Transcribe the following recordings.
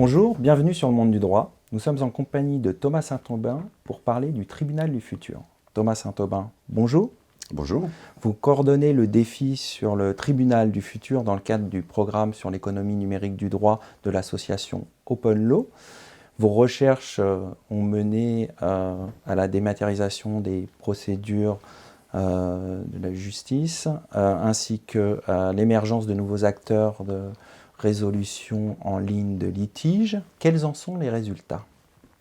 Bonjour, bienvenue sur le monde du droit. Nous sommes en compagnie de Thomas Saint-Aubin pour parler du tribunal du futur. Thomas Saint-Aubin, bonjour. Bonjour. Vous coordonnez le défi sur le tribunal du futur dans le cadre du programme sur l'économie numérique du droit de l'association Open Law. Vos recherches ont mené à la dématérialisation des procédures de la justice, ainsi qu'à l'émergence de nouveaux acteurs de résolution en ligne de litiges. Quels en sont les résultats?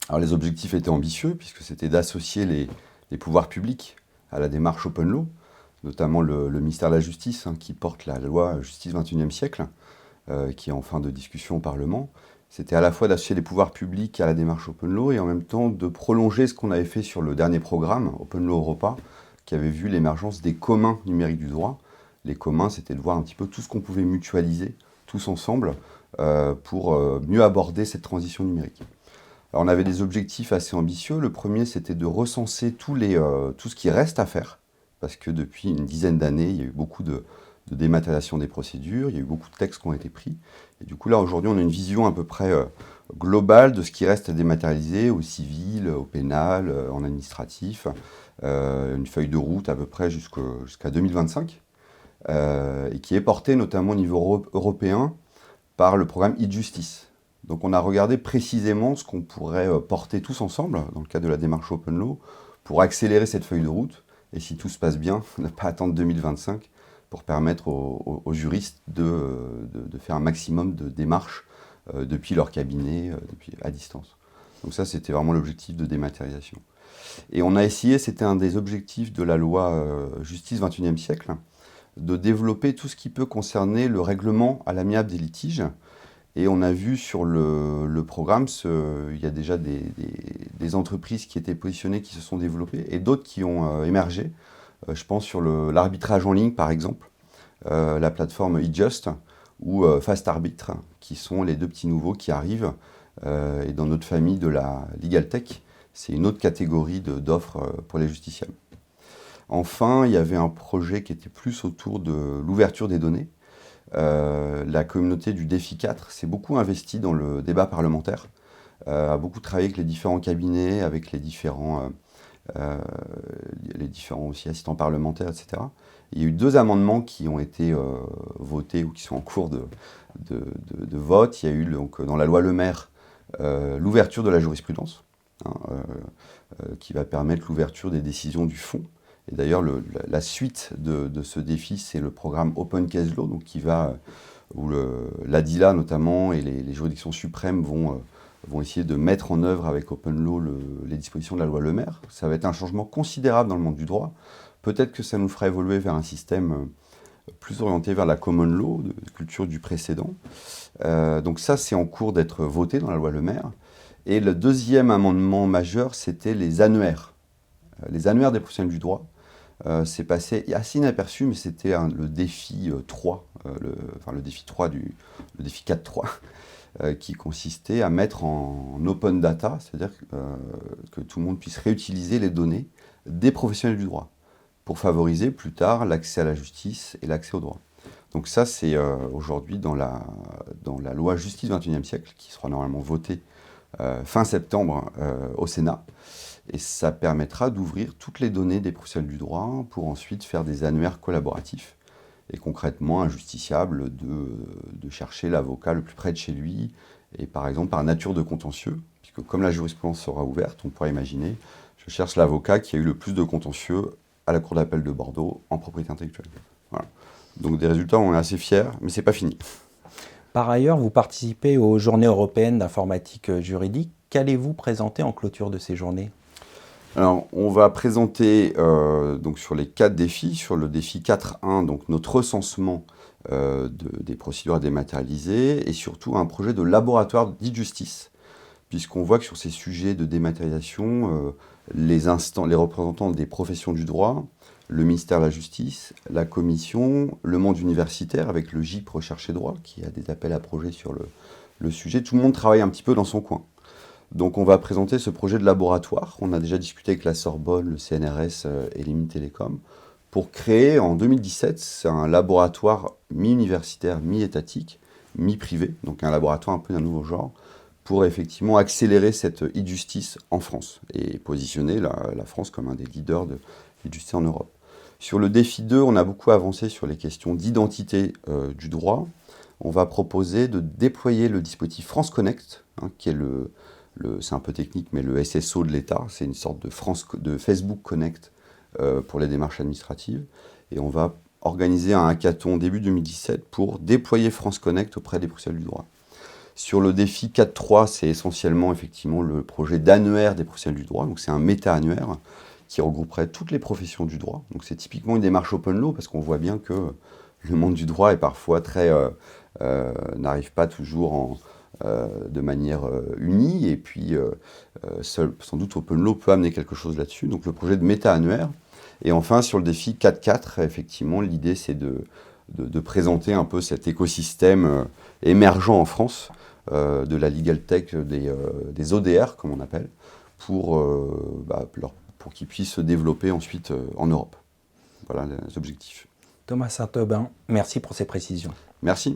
Alors les objectifs étaient ambitieux puisque c'était d'associer les pouvoirs publics à la démarche Open Law, notamment le ministère de la Justice qui porte la loi Justice 21e siècle, qui est en fin de discussion au Parlement. C'était à la fois d'associer les pouvoirs publics à la démarche Open Law et en même temps de prolonger ce qu'on avait fait sur le dernier programme, Open Law Europa, qui avait vu l'émergence des communs numériques du droit. Les communs, c'était de voir un petit peu tout ce qu'on pouvait mutualiser tous ensemble pour mieux aborder cette transition numérique. Alors on avait des objectifs assez ambitieux. Le premier, c'était de recenser tout ce qui reste à faire, parce que depuis une dizaine d'années, il y a eu beaucoup de dématérialisation des procédures, il y a eu beaucoup de textes qui ont été pris. Et du coup, là, aujourd'hui, on a une vision à peu près globale de ce qui reste à dématérialiser, au civil, au pénal, en administratif, une feuille de route à peu près jusqu'à 2025, et qui est portée notamment au niveau européen par le programme e-Justice. Donc on a regardé précisément ce qu'on pourrait porter tous ensemble, dans le cadre de la démarche Open Law, pour accélérer cette feuille de route, et si tout se passe bien, ne pas attendre 2025 pour permettre aux juristes de faire un maximum de démarches depuis leur cabinet, à distance. Donc ça, c'était vraiment l'objectif de dématérialisation. Et on a essayé, c'était un des objectifs de la loi Justice 21e siècle, de développer tout ce qui peut concerner le règlement à l'amiable des litiges. Et on a vu sur le programme, il y a déjà des entreprises qui étaient positionnées, qui se sont développées, et d'autres qui ont émergé. Je pense sur l'arbitrage en ligne, par exemple, la plateforme eJust ou Fast Arbitre, qui sont les deux petits nouveaux qui arrivent. Et dans notre famille de la Legal Tech, c'est une autre catégorie d'offres pour les justiciables. Enfin, il y avait un projet qui était plus autour de l'ouverture des données. La communauté du Défi 4 s'est beaucoup investie dans le débat parlementaire, a beaucoup travaillé avec les différents cabinets, avec les différents aussi assistants parlementaires, etc. Il y a eu 2 amendements qui ont été votés ou qui sont en cours de vote. Il y a eu donc, dans la loi Le Maire l'ouverture de la jurisprudence, qui va permettre l'ouverture des décisions du fond. Et d'ailleurs, la suite de ce défi, c'est le programme Open Case Law, donc où l'ADILA notamment et les juridictions suprêmes vont essayer de mettre en œuvre avec Open Law les dispositions de la loi Le Maire. Ça va être un changement considérable dans le monde du droit. Peut-être que ça nous fera évoluer vers un système plus orienté vers la common law, de culture du précédent. Donc ça, c'est en cours d'être voté dans la loi Le Maire. Et le deuxième amendement majeur, c'était les annuaires. Les annuaires des professionnels du droit. C'est passé assez inaperçu, mais c'était le défi 3, le défi 3 le défi 4.3, qui consistait à mettre en open data, c'est-à-dire que tout le monde puisse réutiliser les données des professionnels du droit, pour favoriser plus tard l'accès à la justice et l'accès au droit. Donc ça, c'est aujourd'hui dans la loi Justice 21e siècle, qui sera normalement votée fin septembre au Sénat. Et ça permettra d'ouvrir toutes les données des professionnels du droit pour ensuite faire des annuaires collaboratifs. Et concrètement, un justiciable de chercher l'avocat le plus près de chez lui, et par exemple par nature de contentieux, puisque comme la jurisprudence sera ouverte, on pourra imaginer, je cherche l'avocat qui a eu le plus de contentieux à la Cour d'appel de Bordeaux en propriété intellectuelle. Voilà. Donc des résultats, on est assez fiers, mais c'est pas fini. Par ailleurs, vous participez aux Journées européennes d'informatique juridique. Qu'allez-vous présenter en clôture de ces journées? Alors, on va présenter donc sur les 4 défis, sur le défi 4.1, donc notre recensement des procédures à dématérialiser, et surtout un projet de laboratoire d'e-justice, puisqu'on voit que sur ces sujets de dématérialisation, les représentants des professions du droit, le ministère de la Justice, la Commission, le monde universitaire avec le GIP Recherche et Droit, qui a des appels à projets sur le sujet, tout le monde travaille un petit peu dans son coin. Donc on va présenter ce projet de laboratoire. On a déjà discuté avec la Sorbonne, le CNRS et les Télécom pour créer en 2017 un laboratoire mi-universitaire, mi-étatique, mi-privé, donc un laboratoire un peu d'un nouveau genre, pour effectivement accélérer cette e-justice en France et positionner la France comme un des leaders de l'e-justice en Europe. Sur le défi 2, on a beaucoup avancé sur les questions d'identité du droit. On va proposer de déployer le dispositif France Connect, qui est c'est un peu technique, mais le SSO de l'État. C'est une sorte de Facebook Connect pour les démarches administratives. Et on va organiser un hackathon début 2017 pour déployer France Connect auprès des professionnels du droit. Sur le défi 4.3, c'est essentiellement effectivement le projet d'annuaire des professionnels du droit. Donc c'est un méta-annuaire qui regrouperait toutes les professions du droit. Donc c'est typiquement une démarche open law parce qu'on voit bien que le monde du droit est parfois n'arrive pas toujours de manière unie, et puis sans doute open law peut amener quelque chose là-dessus. Donc le projet de méta-annuaire. Et enfin sur le défi 4.4, effectivement l'idée c'est de présenter un peu cet écosystème émergent en France de la legal tech, des ODR comme on appelle, pour qu'ils puissent se développer ensuite en Europe. Voilà les objectifs. Thomas Saint-Aubin, merci pour ces précisions. Merci.